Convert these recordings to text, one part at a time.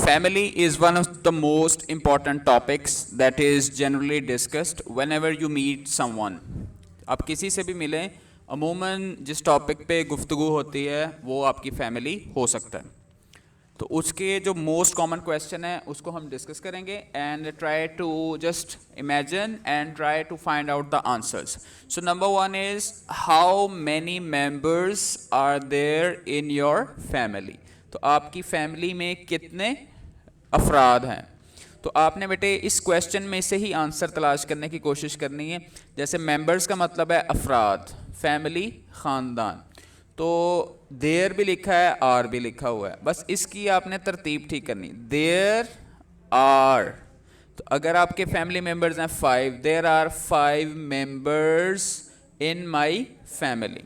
Family is one of the most important topics that is generally discussed whenever you meet someone. आप किसी से भी मिलें, अमूमन जिस टॉपिक पे गुफ्तगू होती है वो आपकी फैमिली हो सकता है. तो उसके जो मोस्ट कॉमन क्वेश्चन है उसको हम डिस्कस करेंगे and try to just imagine and try to find out the answers. So number one is how many members are there in your family. तो आपकी फैमिली में कितने अफराद हैं. तो आपने बेटे इस क्वेश्चन में से ही आंसर तलाश करने की कोशिश करनी है. जैसे मेंबर्स का मतलब है अफराद, फैमिली ख़ानदान, तो देयर भी लिखा है, आर भी लिखा हुआ है, बस इसकी आपने तरतीब ठीक करनी. देयर आर, तो अगर आपके फैमिली मेंबर्स हैं 5, there are 5 members in my family.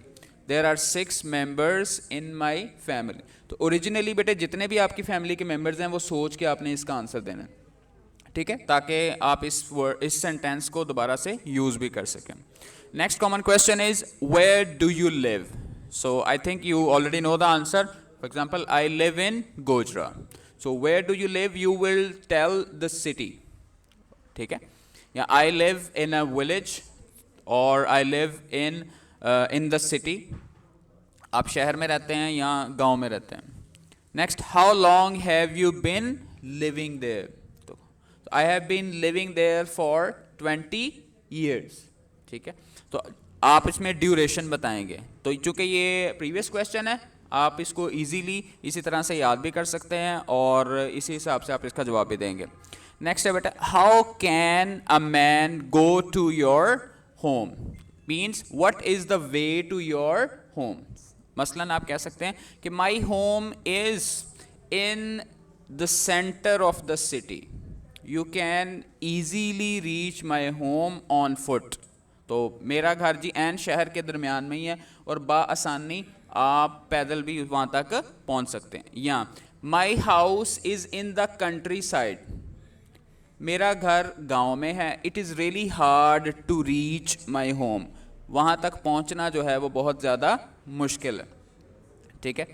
There are 6 members in my family. तो ओरिजिनली बेटे जितने भी आपकी फैमिली के मेंबर्स हैं वो सोच के आपने इसका आंसर देना है, ठीक है, ताकि आप इस सेंटेंस को दोबारा से यूज़ भी कर सकें. Next common question is where do you live. So I think you already know the answer. For example, I live in Gojra. So where do you live? You will tell the city. ठीक है, या I live in a village or I live in the city. आप शहर में रहते हैं या गांव में रहते हैं. Next, how long have you been living there? तो I have been living there for 20 years. ठीक है, तो आप इसमें ड्यूरेशन बताएंगे. तो चूंकि ये प्रीवियस क्वेश्चन है आप इसको इजीली इसी तरह से याद भी कर सकते हैं और इसी हिसाब से आप इसका जवाब भी देंगे. नेक्स्ट है बेटा, how can a man go to your home. Means what is the way to your home. मसलन आप कह सकते हैं कि my home is in the centre of the city. You can easily reach my home on foot. तो मेरा घर G N शहर के दरमियान में ही है और बाआसानी आप पैदल भी वहाँ तक पहुँच सकते हैं. या my house is in the countryside. मेरा घर गांव में है. It is really hard to reach my home. वहाँ तक पहुँचना जो है वो बहुत ज़्यादा मुश्किल है. ठीक है,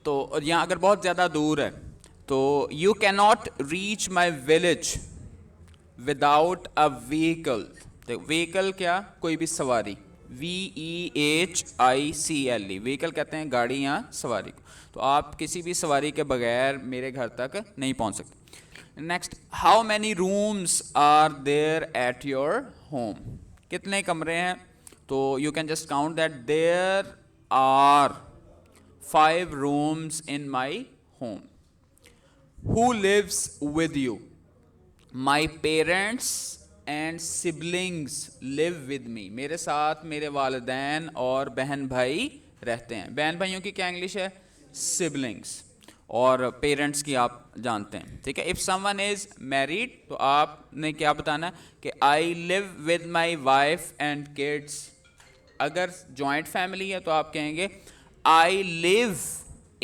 तो यहाँ अगर बहुत ज़्यादा दूर है तो you can not reach my village without a vehicle. Vehicle क्या, कोई भी सवारी, VEHICLE, व्हीकल कहते हैं गाड़ी या सवारी को. तो आप किसी भी सवारी के बगैर मेरे घर तक नहीं पहुंच सकते. Next, how many rooms are there at your home. कितने कमरे हैं. तो you can just count that there are 5 rooms in my home. Who lives with you. My parents and siblings live with me. मेरे साथ मेरे वालिदैन और बहन भाई रहते हैं. बहन भाइयों की क्या इंग्लिश है, सिबलिंग्स, और पेरेंट्स की आप जानते हैं. ठीक है, इफ़ समवन इज़ मैरिड तो आपने क्या बताना कि I live with my wife and kids. अगर जॉइंट फैमिली है तो आप कहेंगे आई live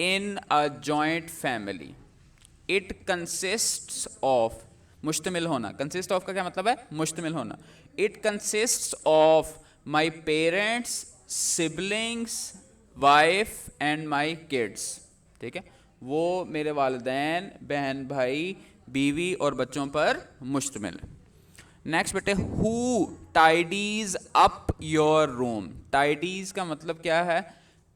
in a joint family. It consists of, मुश्तमिल होना. कंसिस्ट ऑफ का क्या मतलब है, मुश्तमिल होना. It consists of my parents, siblings, wife and my kids. ठीक है, वो मेरे वालिदैन, बहन भाई, बीवी और बच्चों पर मुश्तमिल. नेक्स्ट बेटे, हु टाइडीज अप योर रूम. टाइडीज का मतलब क्या है,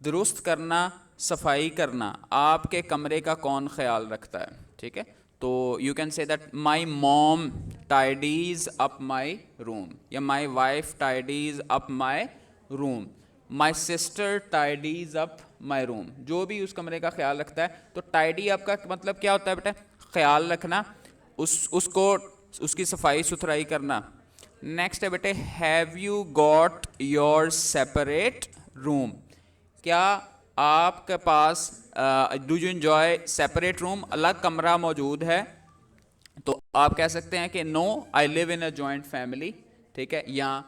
दुरुस्त करना, सफाई करना. आपके कमरे का कौन ख्याल रखता है. ठीक है, तो you can say that my mom tidies up my room, या my wife tidies up my room, my sister tidies up my room. जो भी उस कमरे का ख्याल रखता है. तो टाइडी अप का मतलब क्या होता है बेटा, ख्याल रखना, उसको उसकी सफाई सुथराई करना. नेक्स्ट है बेटे, have you got your separate room. क्या आपके पास do you enjoy separate room, अलग कमरा मौजूद है. तो आप कह सकते हैं कि no I live in a joint family. ठीक है, या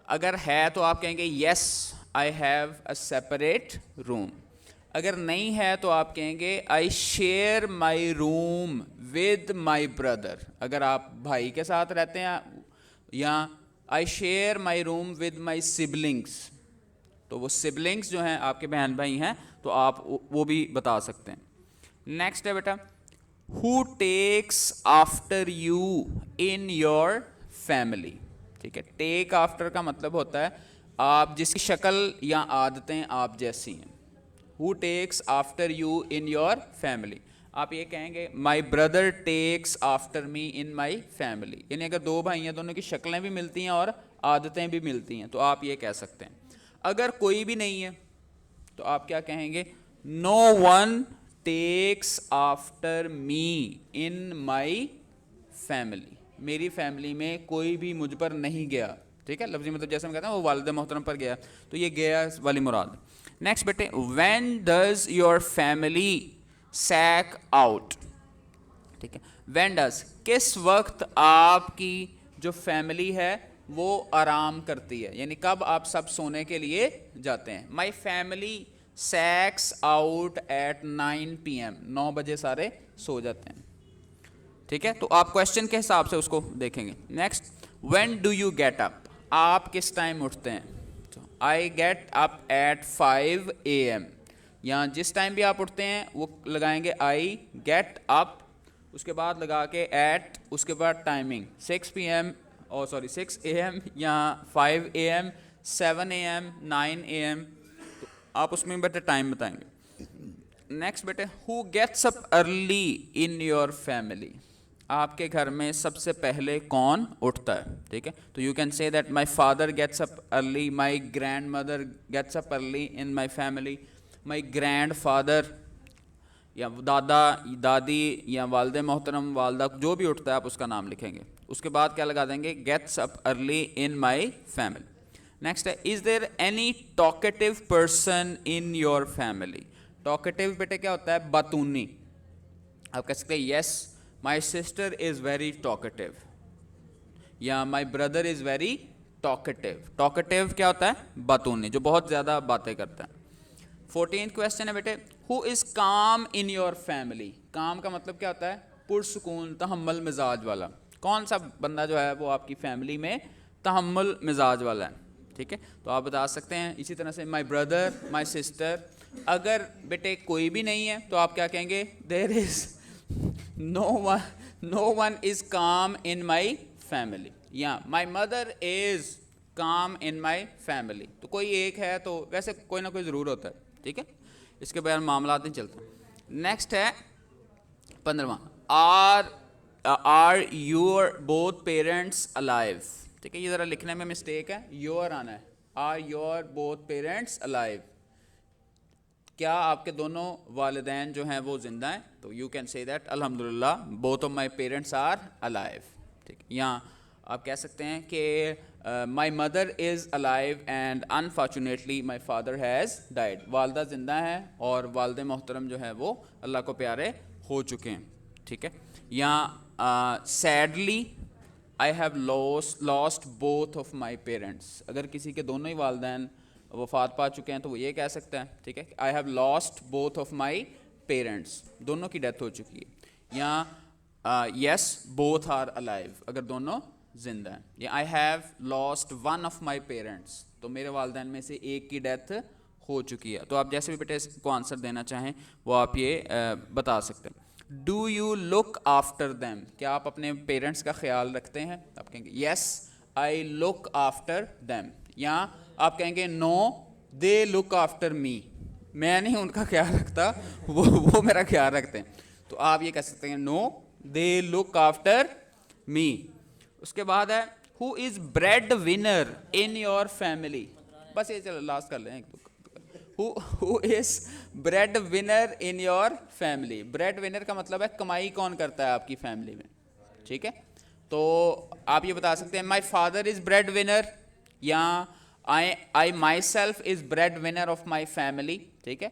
अगर है तो आप कहेंगे yes I have a separate room. अगर नहीं है तो आप कहेंगे I share my room with my brother. अगर आप भाई के साथ रहते हैं, या I share my room with my siblings. तो वो सिबलिंग्स जो हैं आपके बहन भाई हैं तो आप वो भी बता सकते हैं. नेक्स्ट है बेटा, who takes after you in your family. ठीक है, टेक आफ्टर का मतलब होता है आप जिसकी शक्ल या आदतें आप जैसी हैं। Who takes after you in your family, आप ये कहेंगे my brother takes after me in my family, यानी अगर दो भाई हैं दोनों की शक्लें भी मिलती हैं और आदतें भी मिलती हैं तो आप ये कह सकते हैं। अगर कोई भी नहीं है तो आप क्या कहेंगे, no one takes after me in my family, मेरी फैमिली में कोई भी मुझ पर नहीं गया। ठीक है, लफ्जी मतलब जैसे मैं कहता हूँ वो वालिद मोहतरम पर गया, तो ये गया वाली मुराद। नेक्स्ट बेटे, when does your family sack out. ठीक है, व्हेन डज, किस वक्त आपकी जो फैमिली है वो आराम करती है, यानी कब आप सब सोने के लिए जाते हैं। My family sacks out at 9 PM, 9 बजे सारे सो जाते हैं। ठीक है, तो आप क्वेश्चन के हिसाब से उसको देखेंगे। Next, when do you get up, आप किस टाइम उठते हैं। I get up at 5 AM, यहाँ जिस टाइम भी आप उठते हैं वो लगाएंगे आई गेट अप, उसके बाद लगा के एट, उसके बाद टाइमिंग 6 PM, और सॉरी 6 AM, यहाँ 5 AM, 7 AM, 9 AM, तो आप उसमें बेटे टाइम बताएंगे। नेक्स्ट बेटे, who gets up early in your family, आपके घर में सबसे पहले कौन उठता है। ठीक है, तो you can say that my father gets up early, my grandmother gets up early in my family, my grandfather या दादा दादी या वालदे मोहतरम वालदा जो भी उठता है आप उसका नाम लिखेंगे। उसके बाद क्या लगा देंगे, gets up early in my family. Next है, is there any talkative person in your family. Talkative बेटे क्या होता है, बातूनी। आप कह सकते हैं yes my sister is very talkative, या my brother is very talkative. Talkative क्या होता है, बातूनी, जो बहुत ज़्यादा बातें करता है। 14th क्वेश्चन है बेटे, हु इज़ काम इन योर फैमिली। काम का मतलब क्या होता है, पुरसुकून, तहम्मुल मिजाज वाला। कौन सा बंदा जो है वो आपकी फैमिली में तहम्मुल मिजाज वाला है। ठीक है, तो आप बता सकते हैं इसी तरह से माई ब्रदर, माई सिस्टर। अगर बेटे कोई भी नहीं है तो आप क्या कहेंगे, there is no one is calm in my family, या my mother is calm in my family। तो कोई एक है तो वैसे कोई ना कोई ज़रूर होता है। ठीक है, इसके बगैर मामला नहीं चलते। नेक्स्ट है 15वां, are your both parents alive. ठीक है, ये ज़रा लिखने में मिस्टेक है, योर आना है, are your both parents alive, क्या आपके दोनों वालिदैन जो हैं वो जिंदा हैं। तो यू कैन से दैट अल्हम्दुलिल्लाह both of my parents are alive. ठीक, यहाँ आप कह सकते हैं कि my mother is alive and unfortunately my father has died. वालदा जिंदा है और वालदे मोहतरम जो है वो अल्लाह को प्यारे हो चुके हैं। ठीक है, यहाँ sadly I have lost both of my parents, अगर किसी के दोनों ही वालदैन वफात पा चुके हैं तो वो ये कह सकता है। ठीक है, I have lost both of my parents, दोनों की डेथ हो चुकी है। यहाँ यस बोथ आर अलाइव, अगर दोनों जिंदा हैं। या I have lost one of my parents, तो मेरे वालदैन में से एक की डेथ हो चुकी है। तो आप जैसे भी बेटे इसको आंसर देना चाहें वो आप ये बता सकते हैं। Do you look after them, क्या आप अपने पेरेंट्स का ख्याल रखते हैं। आप कहेंगे yes I look after them, या आप कहेंगे no they look after me, मैं नहीं उनका ख्याल रखता, वो मेरा ख्याल रखते हैं। तो आप ये कह सकते हैं no they look after me. उसके बाद है who is breadwinner in your family. बस ये चलो लास्ट कर लें, who is breadwinner in your family. Breadwinner का मतलब है कमाई कौन करता है आपकी फैमिली में। ठीक है, तो आप ये बता सकते हैं my father is breadwinner, या I myself is breadwinner of my family. ठीक है,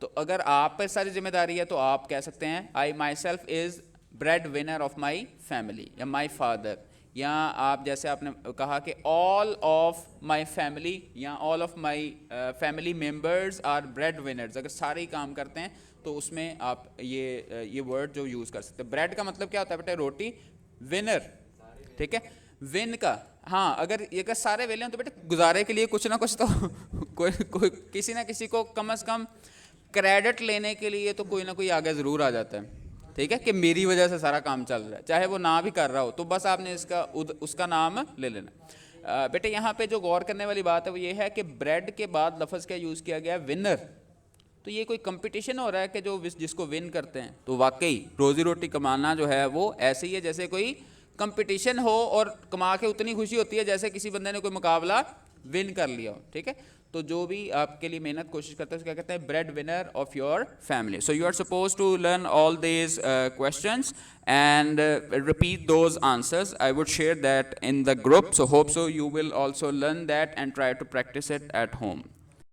तो अगर आप पर सारी जिम्मेदारी है तो आप कह सकते हैं I myself is breadwinner of my family या माई फादर। या आप जैसे आपने कहा कि ऑल ऑफ माई फैमिली या all of my family members are breadwinners, अगर सारे ही काम करते हैं तो उसमें आप ये वर्ड जो यूज़ कर सकते हैं। ब्रेड का मतलब क्या होता है बेटा, रोटी। विनर, ठीक है, विन का, हाँ अगर ये सारे वेले हैं तो बेटे गुजारे के लिए कुछ ना कुछ तो कोई किसी ना किसी को कम से कम क्रेडिट लेने के लिए तो कोई ना कोई आगे ज़रूर आ जाता है। ठीक है, कि मेरी वजह से सारा काम चल रहा है, चाहे वो ना भी कर रहा हो, तो बस आपने उसका नाम ले लेना। बेटे यहाँ पे जो गौर करने वाली बात है वो ये है कि ब्रेड के बाद लफ्ज़ क्या यूज़ किया गया, विनर। तो ये कोई कंपटीशन हो रहा है कि जो जिसको विन करते हैं, तो वाकई रोज़ी रोटी कमाना जो है वो ऐसे ही है जैसे कोई कंपटीशन हो, और कमा के उतनी खुशी होती है जैसे किसी बंदे ने कोई मुकाबला विन कर लिया हो। ठीक है, तो जो भी आपके लिए मेहनत कोशिश करता है क्या कहते हैं, breadwinner of your family. So you are suppose to learn all these questions and repeat those answers. I would share that in the group, so hope so you will also learn that and try to practice it at home.